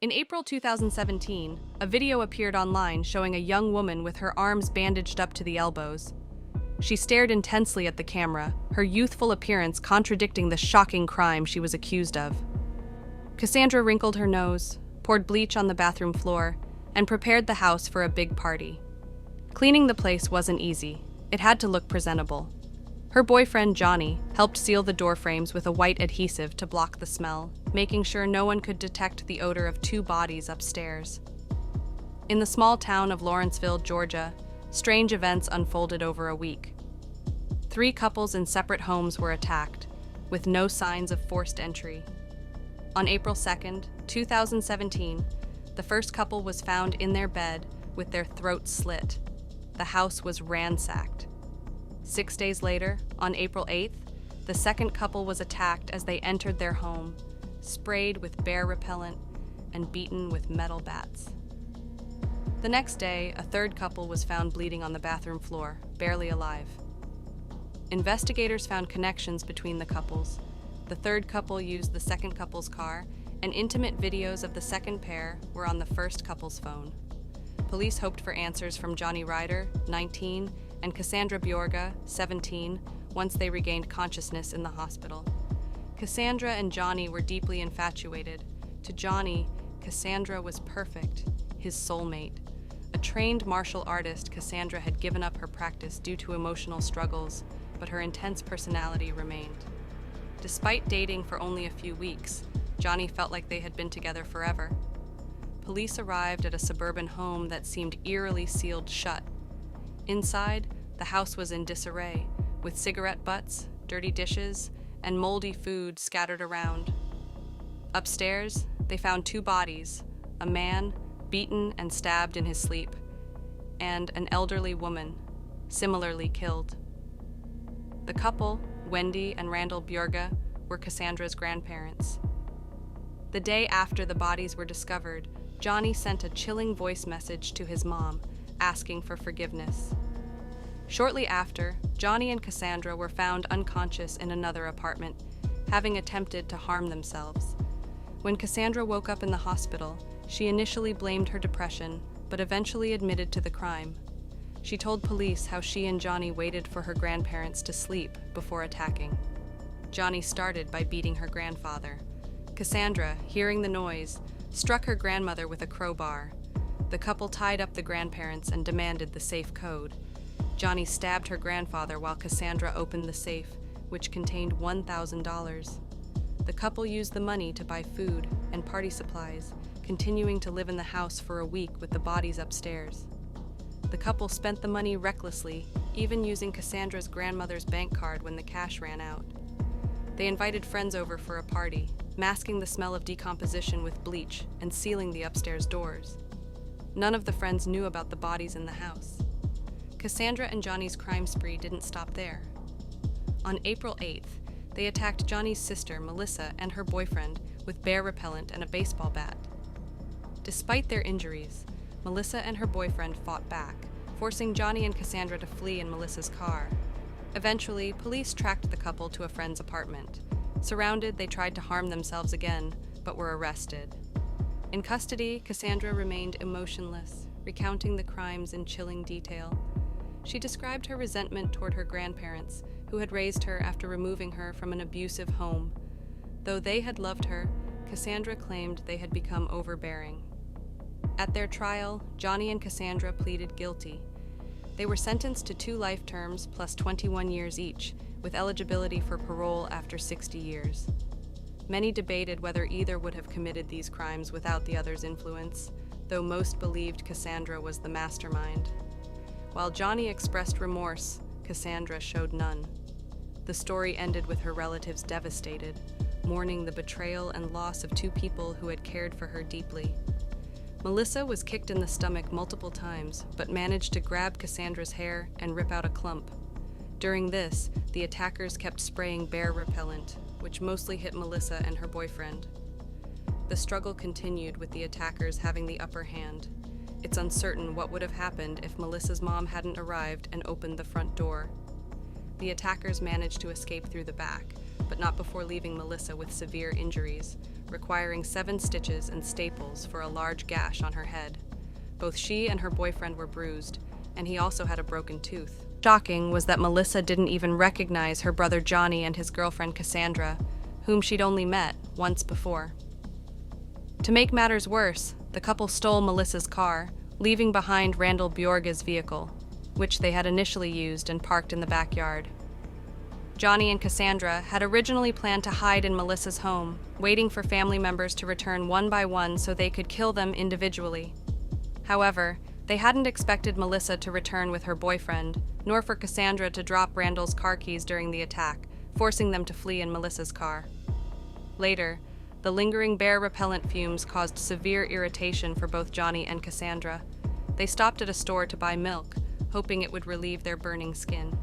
In April 2017, a video appeared online showing a young woman with her arms bandaged up to the elbows. She stared intensely at the camera, her youthful appearance contradicting the shocking crime she was accused of. Cassandra wrinkled her nose, poured bleach on the bathroom floor, and prepared the house for a big party. Cleaning the place wasn't easy. It had to look presentable. Her boyfriend, Johnny, helped seal the door frames with a white adhesive to block the smell, making sure no one could detect the odor of two bodies upstairs. In the small town of Lawrenceville, Georgia, strange events unfolded over a week. 3 couples in separate homes were attacked, with no signs of forced entry. On April 2, 2017, the first couple was found in their bed with their throats slit. The house was ransacked. 6 days later, on April 8th, the second couple was attacked as they entered their home, sprayed with bear repellent and beaten with metal bats. The next day, a third couple was found bleeding on the bathroom floor, barely alive. Investigators found connections between the couples. The third couple used the second couple's car, and intimate videos of the second pair were on the first couple's phone. Police hoped for answers from Johnny Ryder, 19, and Cassandra Bjorge, 17, once they regained consciousness in the hospital. Cassandra and Johnny were deeply infatuated. To Johnny, Cassandra was perfect, his soulmate. A trained martial artist, Cassandra had given up her practice due to emotional struggles, but her intense personality remained. Despite dating for only a few weeks, Johnny felt like they had been together forever. Police arrived at a suburban home that seemed eerily sealed shut. Inside, the house was in disarray, with cigarette butts, dirty dishes, and moldy food scattered around. Upstairs, they found 2 bodies, a man beaten and stabbed in his sleep, and an elderly woman, similarly killed. The couple, Wendy and Randall Bjorge, were Cassandra's grandparents. The day after the bodies were discovered, Johnny sent a chilling voice message to his mom, asking for forgiveness. Shortly after, Johnny and Cassandra were found unconscious in another apartment, having attempted to harm themselves. When Cassandra woke up in the hospital, she initially blamed her depression, but eventually admitted to the crime. She told police how she and Johnny waited for her grandparents to sleep before attacking. Johnny started by beating her grandfather. Cassandra, hearing the noise, struck her grandmother with a crowbar. The couple tied up the grandparents and demanded the safe code. Johnny stabbed her grandfather while Cassandra opened the safe, which contained $1,000. The couple used the money to buy food and party supplies, continuing to live in the house for a week with the bodies upstairs. The couple spent the money recklessly, even using Cassandra's grandmother's bank card when the cash ran out. They invited friends over for a party, masking the smell of decomposition with bleach and sealing the upstairs doors. None of the friends knew about the bodies in the house. Cassandra and Johnny's crime spree didn't stop there. On April 8th, they attacked Johnny's sister, Melissa, and her boyfriend with bear repellent and a baseball bat. Despite their injuries, Melissa and her boyfriend fought back, forcing Johnny and Cassandra to flee in Melissa's car. Eventually, police tracked the couple to a friend's apartment. Surrounded, they tried to harm themselves again, but were arrested. In custody, Cassandra remained emotionless, recounting the crimes in chilling detail. She described her resentment toward her grandparents, who had raised her after removing her from an abusive home. Though they had loved her, Cassandra claimed they had become overbearing. At their trial, Johnny and Cassandra pleaded guilty. They were sentenced to 2 life terms plus 21 years each, with eligibility for parole after 60 years. Many debated whether either would have committed these crimes without the other's influence, though most believed Cassandra was the mastermind. While Johnny expressed remorse, Cassandra showed none. The story ended with her relatives devastated, mourning the betrayal and loss of 2 people who had cared for her deeply. Melissa was kicked in the stomach multiple times, but managed to grab Cassandra's hair and rip out a clump. During this, the attackers kept spraying bear repellent, which mostly hit Melissa and her boyfriend. The struggle continued, with the attackers having the upper hand. It's uncertain what would have happened if Melissa's mom hadn't arrived and opened the front door. The attackers managed to escape through the back, but not before leaving Melissa with severe injuries, requiring 7 stitches and staples for a large gash on her head. Both she and her boyfriend were bruised, and he also had a broken tooth. Shocking was that Melissa didn't even recognize her brother Johnny and his girlfriend Cassandra, whom she'd only met once before. To make matters worse, the couple stole Melissa's car, leaving behind Randall Bjorge's vehicle, which they had initially used and parked in the backyard. Johnny and Cassandra had originally planned to hide in Melissa's home, waiting for family members to return one by one so they could kill them individually. However, they hadn't expected Melissa to return with her boyfriend, nor for Cassandra to drop Randall's car keys during the attack, forcing them to flee in Melissa's car. Later, the lingering bear repellent fumes caused severe irritation for both Johnny and Cassandra. They stopped at a store to buy milk, hoping it would relieve their burning skin.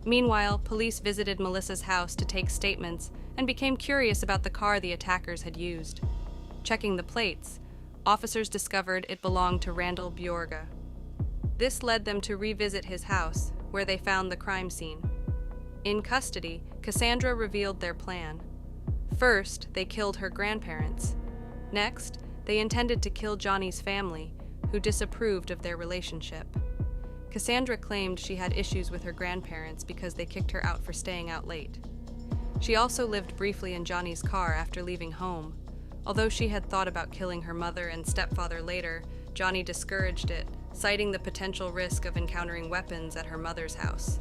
Meanwhile, police visited Melissa's house to take statements and became curious about the car the attackers had used. Checking the plates, officers discovered it belonged to Randall Bjorge. This led them to revisit his house, where they found the crime scene. In custody, Cassandra revealed their plan. First, they killed her grandparents. Next, they intended to kill Johnny's family, who disapproved of their relationship. Cassandra claimed she had issues with her grandparents because they kicked her out for staying out late. She also lived briefly in Johnny's car after leaving home. Although she had thought about killing her mother and stepfather later, Johnny discouraged it, citing the potential risk of encountering weapons at her mother's house.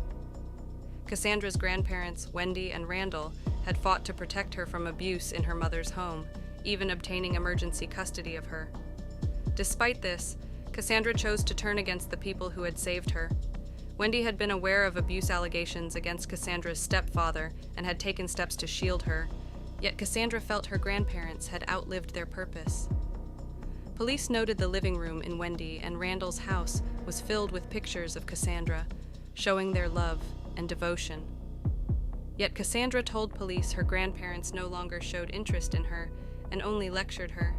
Cassandra's grandparents, Wendy and Randall, had fought to protect her from abuse in her mother's home, even obtaining emergency custody of her. Despite this, Cassandra chose to turn against the people who had saved her. Wendy had been aware of abuse allegations against Cassandra's stepfather and had taken steps to shield her, yet Cassandra felt her grandparents had outlived their purpose. Police noted the living room in Wendy and Randall's house was filled with pictures of Cassandra, showing their love and devotion. Yet Cassandra told police her grandparents no longer showed interest in her and only lectured her.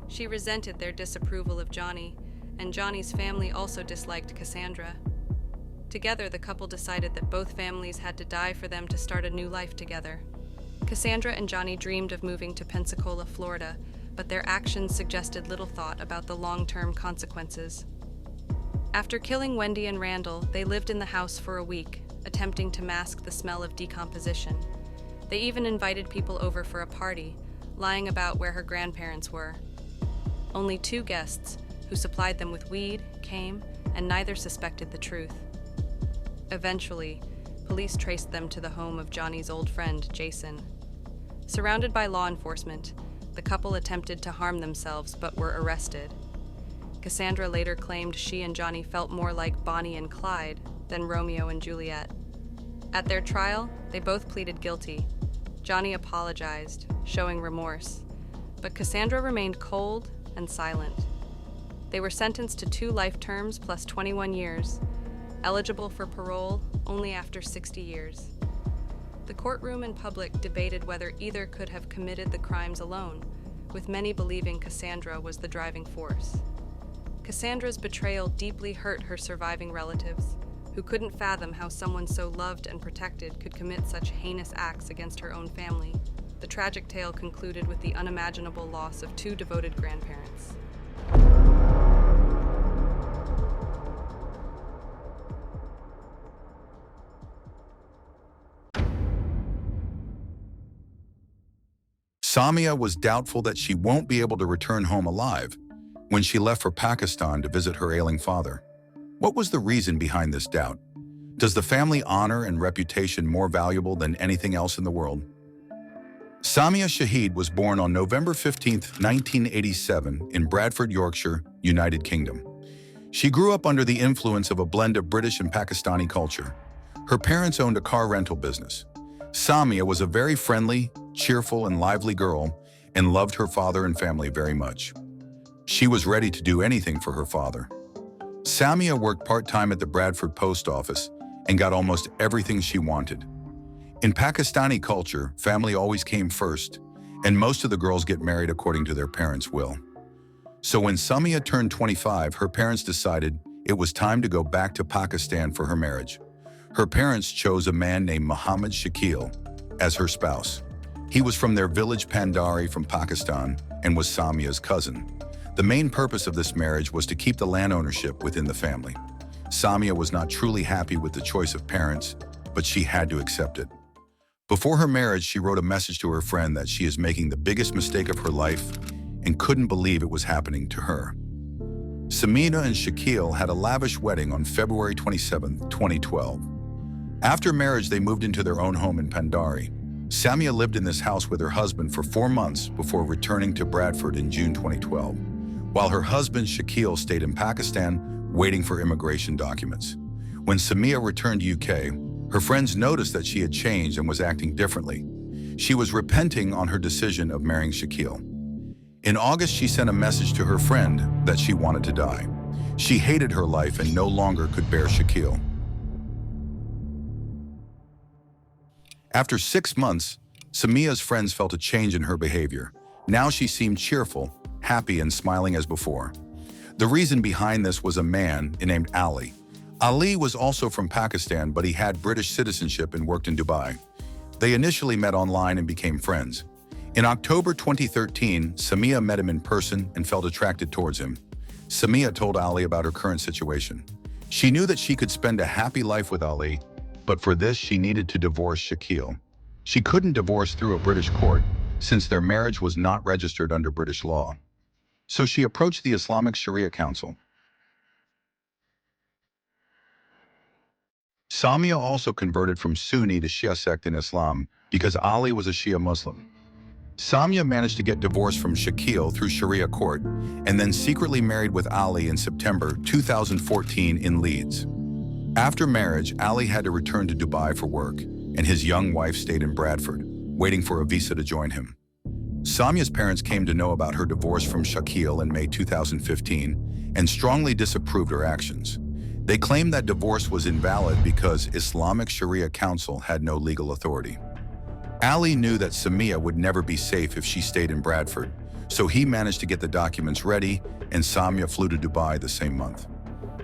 She resented their disapproval of Johnny, and Johnny's family also disliked Cassandra. Together, the couple decided that both families had to die for them to start a new life together. Cassandra and Johnny dreamed of moving to Pensacola, Florida, but their actions suggested little thought about the long-term consequences. After killing Wendy and Randall, they lived in the house for a week, attempting to mask the smell of decomposition. They even invited people over for a party, lying about where her grandparents were. Only 2 guests, who supplied them with weed, came, and neither suspected the truth. Eventually, police traced them to the home of Johnny's old friend, Jason. Surrounded by law enforcement, the couple attempted to harm themselves but were arrested. Cassandra later claimed she and Johnny felt more like Bonnie and Clyde than Romeo and Juliet. At their trial, they both pleaded guilty. Johnny apologized, showing remorse, but Cassandra remained cold and silent. They were sentenced to 2 life terms plus 21 years, eligible for parole only after 60 years. The courtroom and public debated whether either could have committed the crimes alone, with many believing Cassandra was the driving force. Cassandra's betrayal deeply hurt her surviving relatives, who couldn't fathom how someone so loved and protected could commit such heinous acts against her own family. The tragic tale concluded with the unimaginable loss of 2 devoted grandparents. Samia was doubtful that she won't be able to return home alive when she left for Pakistan to visit her ailing father. What was the reason behind this doubt? Does the family honor and reputation more valuable than anything else in the world? Samia Shahid was born on November 15, 1987 in Bradford, Yorkshire, United Kingdom. She grew up under the influence of a blend of British and Pakistani culture. Her parents owned a car rental business. Samia was a very friendly, cheerful, and lively girl and loved her father and family very much. She was ready to do anything for her father. Samia worked part-time at the Bradford post office and got almost everything she wanted. In Pakistani culture, family always came first, and most of the girls get married according to their parents' will. So when Samia turned 25, her parents decided it was time to go back to Pakistan for her marriage. Her parents chose a man named Muhammad Shakil as her spouse. He was from their village Pandari from Pakistan and was Samia's cousin. The main purpose of this marriage was to keep the land ownership within the family. Samia was not truly happy with the choice of parents, but she had to accept it. Before her marriage, she wrote a message to her friend that she is making the biggest mistake of her life and couldn't believe it was happening to her. Samia and Shakil had a lavish wedding on February 27, 2012. After marriage, they moved into their own home in Pandari. Samia lived in this house with her husband for 4 months before returning to Bradford in June 2012, while her husband Shakil stayed in Pakistan waiting for immigration documents. When Samia returned to UK, her friends noticed that she had changed and was acting differently. She was repenting on her decision of marrying Shakil. In August, she sent a message to her friend that she wanted to die. She hated her life and no longer could bear Shakil. After 6 months, Samia's friends felt a change in her behavior. Now she seemed cheerful, happy, and smiling as before. The reason behind this was a man named Ali. Ali was also from Pakistan, but he had British citizenship and worked in Dubai. They initially met online and became friends. In October 2013, Samia met him in person and felt attracted towards him. Samia told Ali about her current situation. She knew that she could spend a happy life with Ali, but for this she needed to divorce Shakil. She couldn't divorce through a British court, since their marriage was not registered under British law. So she approached the Islamic Sharia Council. Samia also converted from Sunni to Shia sect in Islam because Ali was a Shia Muslim. Samia managed to get divorced from Shakil through Sharia court and then secretly married with Ali in September 2014 in Leeds. After marriage, Ali had to return to Dubai for work, and his young wife stayed in Bradford, waiting for a visa to join him. Samia's parents came to know about her divorce from Shakil in May 2015 and strongly disapproved her actions. They claimed that divorce was invalid because Islamic Sharia Council had no legal authority. Ali knew that Samia would never be safe if she stayed in Bradford, so he managed to get the documents ready, and Samia flew to Dubai the same month.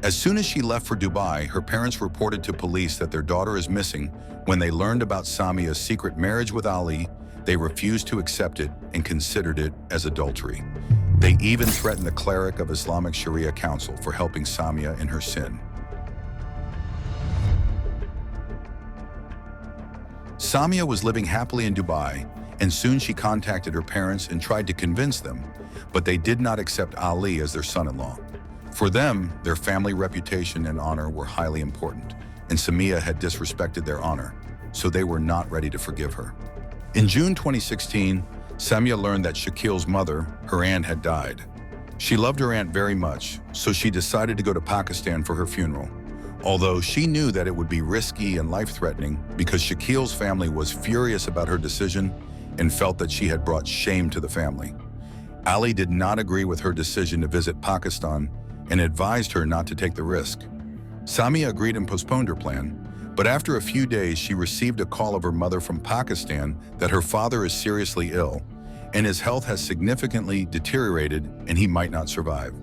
As soon as she left for Dubai, her parents reported to police that their daughter is missing. When they learned about Samia's secret marriage with Ali, they refused to accept it and considered it as adultery. They even threatened the cleric of Islamic Sharia Council for helping Samia in her sin. Samia was living happily in Dubai, and soon she contacted her parents and tried to convince them, but they did not accept Ali as their son-in-law. For them, their family reputation and honor were highly important, and Samia had disrespected their honor, so they were not ready to forgive her. In June 2016, Samia learned that Shakil's mother, her aunt, had died. She loved her aunt very much, so she decided to go to Pakistan for her funeral. Although she knew that it would be risky and life-threatening because Shakil's family was furious about her decision and felt that she had brought shame to the family. Ali did not agree with her decision to visit Pakistan and advised her not to take the risk. Samia agreed and postponed her plan, but after a few days she received a call of her mother from Pakistan that her father is seriously ill and his health has significantly deteriorated and he might not survive.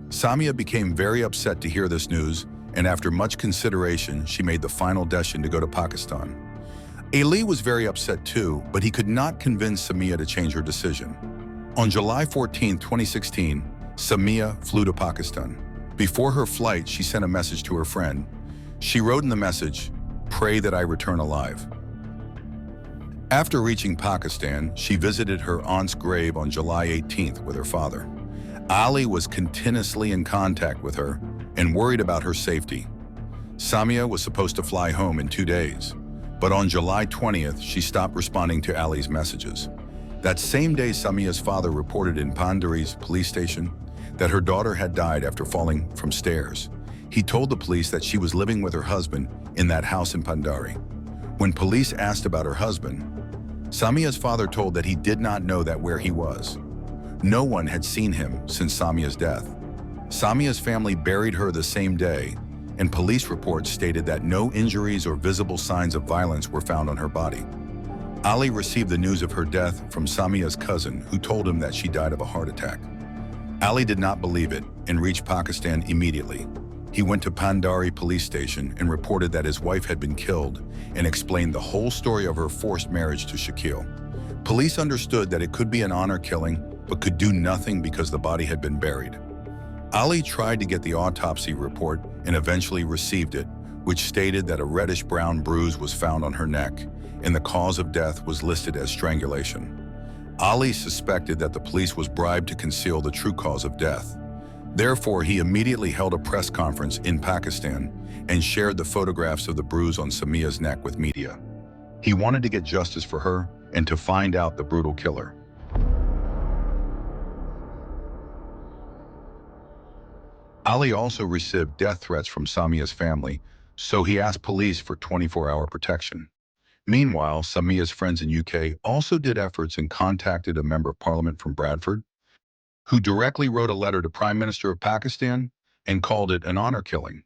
Samia became very upset to hear this news, and after much consideration, she made the final decision to go to Pakistan. Ali was very upset too, but he could not convince Samia to change her decision. On July 14, 2016, Samia flew to Pakistan. Before her flight, she sent a message to her friend. She wrote in the message, "Pray that I return alive." After reaching Pakistan, she visited her aunt's grave on July 18th with her father. Ali was continuously in contact with her and worried about her safety. Samia was supposed to fly home in 2 days, but on July 20th, she stopped responding to Ali's messages. That same day, Samia's father reported in Pandari's police station that her daughter had died after falling from stairs. He told the police that she was living with her husband in that house in Pandari. When police asked about her husband, Samia's father told that he did not know that where he was. No one had seen him since Samia's death. Samia's family buried her the same day, and police reports stated that no injuries or visible signs of violence were found on her body. Ali received the news of her death from Samia's cousin, who told him that she died of a heart attack. Ali did not believe it and reached Pakistan immediately. He went to Pandari police station and reported that his wife had been killed and explained the whole story of her forced marriage to Shakil. Police understood that it could be an honor killing, but could do nothing because the body had been buried. Ali tried to get the autopsy report and eventually received it, which stated that a reddish-brown bruise was found on her neck, and the cause of death was listed as strangulation. Ali suspected that the police was bribed to conceal the true cause of death. Therefore, he immediately held a press conference in Pakistan and shared the photographs of the bruise on Samia's neck with media. He wanted to get justice for her and to find out the brutal killer. Ali also received death threats from Samia's family, so he asked police for 24-hour protection. Meanwhile, Samia's friends in UK also did efforts and contacted a member of parliament from Bradford, who directly wrote a letter to Prime Minister of Pakistan and called it an honor killing.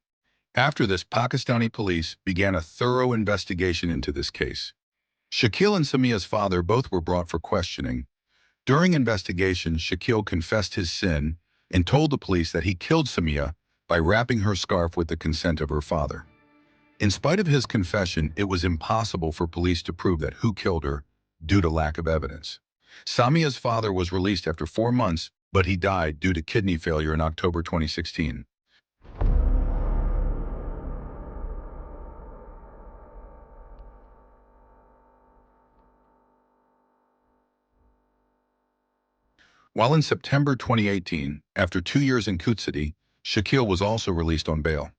After this, Pakistani police began a thorough investigation into this case. Shakil and Samia's father both were brought for questioning. During investigation, Shakil confessed his sin and told the police that he killed Samia by wrapping her scarf with the consent of her father. In spite of his confession, it was impossible for police to prove that who killed her due to lack of evidence. Samia's father was released after 4 months, but he died due to kidney failure in October 2016. While in September 2018, after 2 years in custody, Shakil was also released on bail.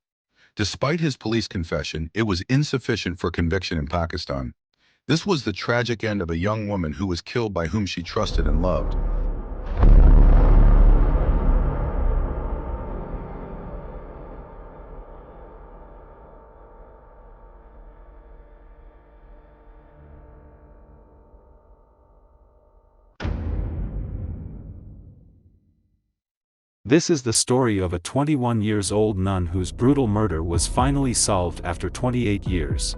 Despite his police confession, it was insufficient for conviction in Pakistan. This was the tragic end of a young woman who was killed by whom she trusted and loved. This is the story of a 21-year-old nun whose brutal murder was finally solved after 28 years.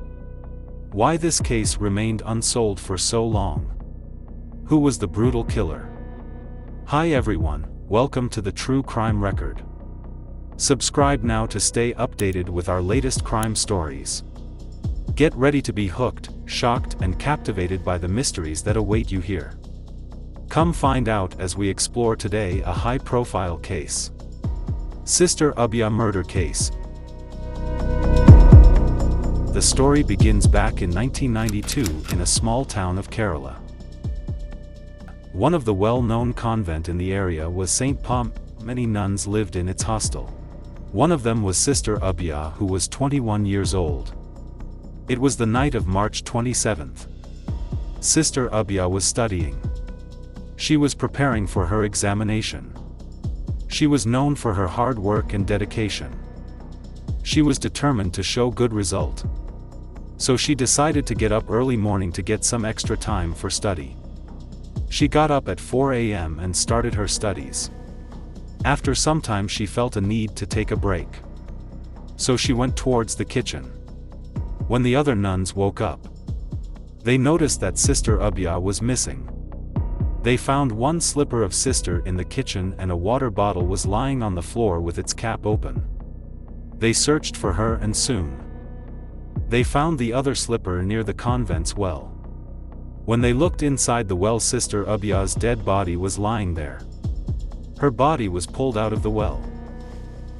Why this case remained unsolved for so long? Who was the brutal killer? Hi everyone, welcome to the True Crime Record. Subscribe now to stay updated with our latest crime stories. Get ready to be hooked, shocked, and captivated by the mysteries that await you here. Come find out as we explore today a high-profile case. Sister Abhiha murder case. The story begins back in 1992 in a small town of Kerala. One of the well-known convent in the area was St. Paul. Many nuns lived in its hostel. One of them was Sister Abhiha, who was 21 years old. It was the night of March 27th. Sister Abhiha was studying. She was preparing for her examination. She was known for her hard work and dedication. She was determined to show good result. So she decided to get up early morning to get some extra time for study. She got up at 4 a.m. and started her studies. After some time she felt a need to take a break. So she went towards the kitchen. When the other nuns woke up, they noticed that Sister Abhiha was missing. They found one slipper of Sister in the kitchen and a water bottle was lying on the floor with its cap open. They searched for her and soon they found the other slipper near the convent's well. When they looked inside the well, Sister Abhiha's dead body was lying there. Her body was pulled out of the well.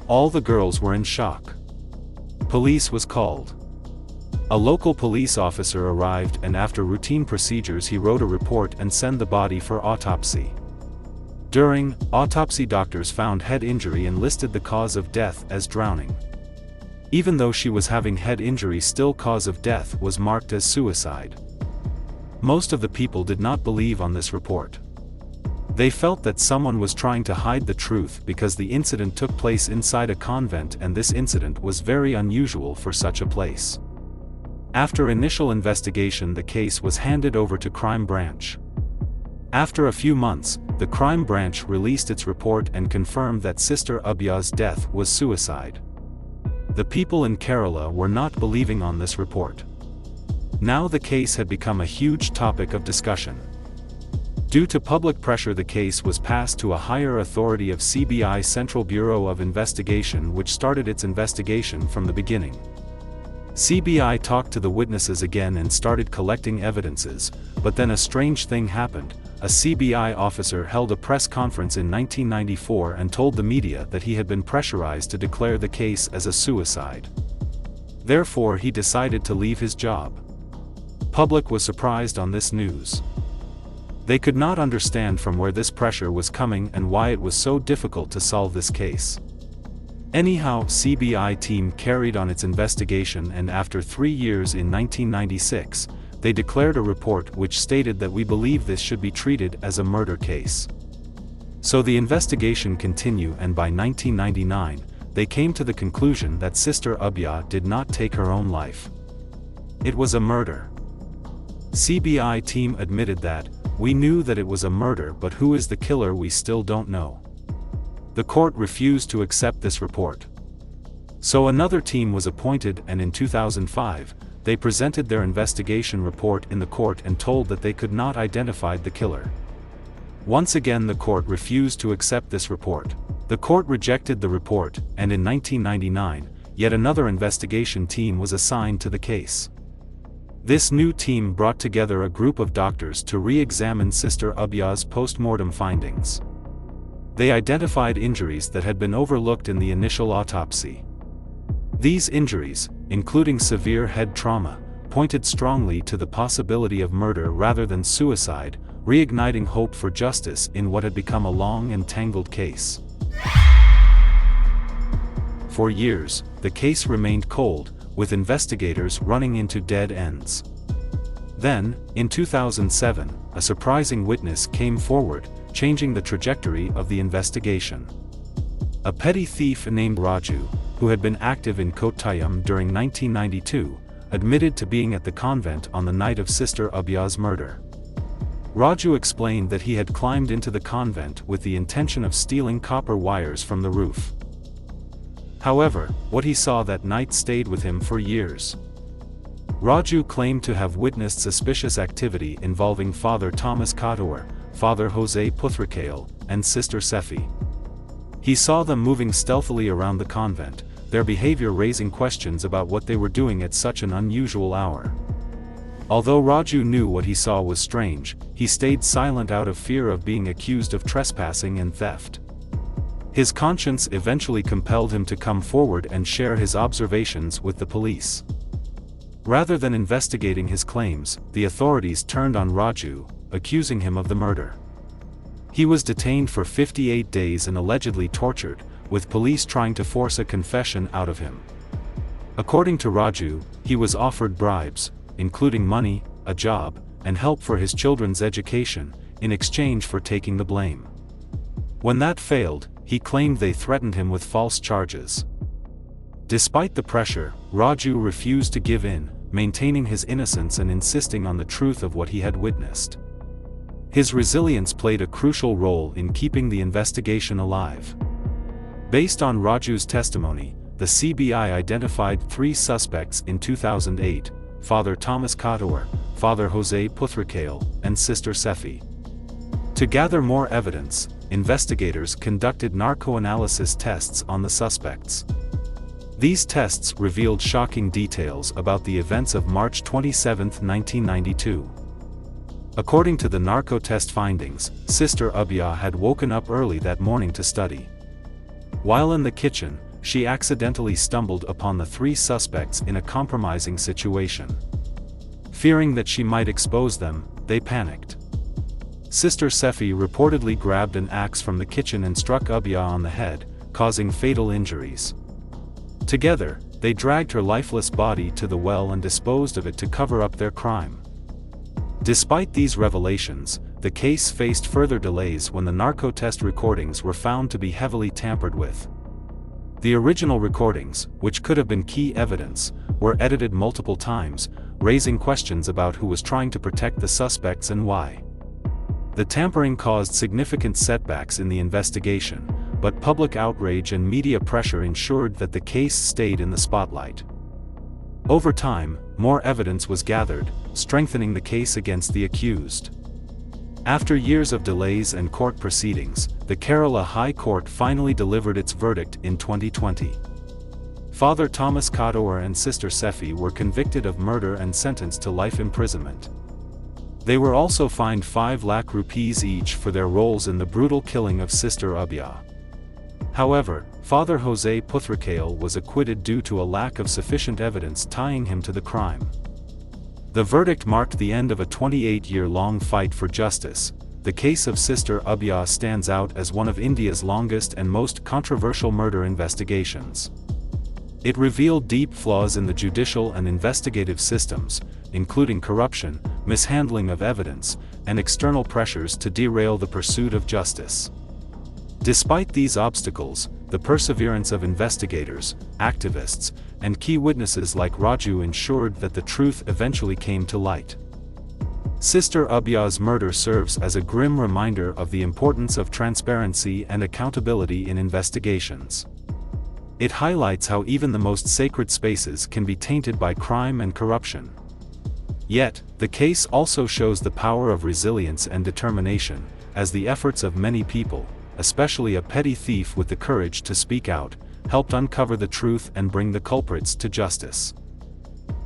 All the girls were in shock. Police was called. A local police officer arrived and after routine procedures he wrote a report and sent the body for autopsy. During autopsy, doctors found head injury and listed the cause of death as drowning. Even though she was having head injury, still cause of death was marked as suicide. Most of the people did not believe on this report. They felt that someone was trying to hide the truth because the incident took place inside a convent and this incident was very unusual for such a place. After initial investigation, the case was handed over to Crime Branch. After a few months, the Crime Branch released its report and confirmed that Sister Abhiha's death was suicide. The people in Kerala were not believing on this report. Now the case had become a huge topic of discussion. Due to public pressure, the case was passed to a higher authority of CBI Central Bureau of Investigation, which started its investigation from the beginning. CBI talked to the witnesses again and started collecting evidences, but then a strange thing happened. A CBI officer held a press conference in 1994 and told the media that he had been pressurized to declare the case as a suicide. Therefore, he decided to leave his job. Public was surprised on this news. They could not understand from where this pressure was coming and why it was so difficult to solve this case. Anyhow, CBI team carried on its investigation, and after 3 years in 1996, they declared a report which stated that we believe this should be treated as a murder case. So the investigation continued, and by 1999, they came to the conclusion that Sister Abhiha did not take her own life. It was a murder. CBI team admitted that, "We knew that it was a murder, but who is the killer we still don't know." The court refused to accept this report. So another team was appointed, and in 2005, they presented their investigation report in the court and told that they could not identify the killer. Once again, the court refused to accept this report. The court rejected the report, and in 1999, yet another investigation team was assigned to the case. This new team brought together a group of doctors to re-examine Sister Abhiha's post-mortem findings. They identified injuries that had been overlooked in the initial autopsy. These injuries, including severe head trauma, pointed strongly to the possibility of murder rather than suicide, reigniting hope for justice in what had become a long and tangled case. For years, the case remained cold, with investigators running into dead ends. Then, in 2007, a surprising witness came forward, changing the trajectory of the investigation. A petty thief named Raju, who had been active in Kottayam during 1992, admitted to being at the convent on the night of Sister Abhiha's murder. Raju explained that he had climbed into the convent with the intention of stealing copper wires from the roof. However, what he saw that night stayed with him for years. Raju claimed to have witnessed suspicious activity involving Father Thomas Kator, Father Jose Puthrakale, and Sister Sefi. He saw them moving stealthily around the convent, their behavior raising questions about what they were doing at such an unusual hour. Although Raju knew what he saw was strange, he stayed silent out of fear of being accused of trespassing and theft. His conscience eventually compelled him to come forward and share his observations with the police. Rather than investigating his claims, the authorities turned on Raju, accusing him of the murder. He was detained for 58 days and allegedly tortured, with police trying to force a confession out of him. According to Raju, he was offered bribes, including money, a job, and help for his children's education, in exchange for taking the blame. When that failed, he claimed they threatened him with false charges. Despite the pressure, Raju refused to give in, maintaining his innocence and insisting on the truth of what he had witnessed. His resilience played a crucial role in keeping the investigation alive. Based on Raju's testimony, the CBI identified 3 suspects in 2008, Father Thomas Kator, Father Jose Puthrakale, and Sister Sefi. To gather more evidence, investigators conducted narcoanalysis tests on the suspects. These tests revealed shocking details about the events of March 27, 1992. According to the narco test findings, Sister Abhiha had woken up early that morning to study. While in the kitchen, she accidentally stumbled upon the 3 suspects in a compromising situation. Fearing that she might expose them, they panicked. Sister Sefi reportedly grabbed an axe from the kitchen and struck Abhiha on the head, causing fatal injuries. Together, they dragged her lifeless body to the well and disposed of it to cover up their crime. Despite these revelations, the case faced further delays when the narco test recordings were found to be heavily tampered with. The original recordings, which could have been key evidence, were edited multiple times, raising questions about who was trying to protect the suspects and why. The tampering caused significant setbacks in the investigation, but public outrage and media pressure ensured that the case stayed in the spotlight. Over time, more evidence was gathered, strengthening the case against the accused. After years of delays and court proceedings, the Kerala High Court finally delivered its verdict in 2020. Father Thomas Kadawar and Sister Sefi were convicted of murder and sentenced to life imprisonment. They were also fined 5 lakh rupees each for their roles in the brutal killing of Sister Abhiha. However, Father Jose Puthrakale was acquitted due to a lack of sufficient evidence tying him to the crime. The verdict marked the end of a 28-year-long fight for justice. The case of Sister Abhiha stands out as one of India's longest and most controversial murder investigations. It revealed deep flaws in the judicial and investigative systems, including corruption, mishandling of evidence, and external pressures to derail the pursuit of justice. Despite these obstacles, the perseverance of investigators, activists, and key witnesses like Raju ensured that the truth eventually came to light. Sister Abhiha's murder serves as a grim reminder of the importance of transparency and accountability in investigations. It highlights how even the most sacred spaces can be tainted by crime and corruption. Yet, the case also shows the power of resilience and determination, as the efforts of many people, especially a petty thief with the courage to speak out, helped uncover the truth and bring the culprits to justice.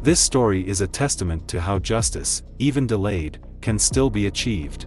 This story is a testament to how justice, even delayed, can still be achieved.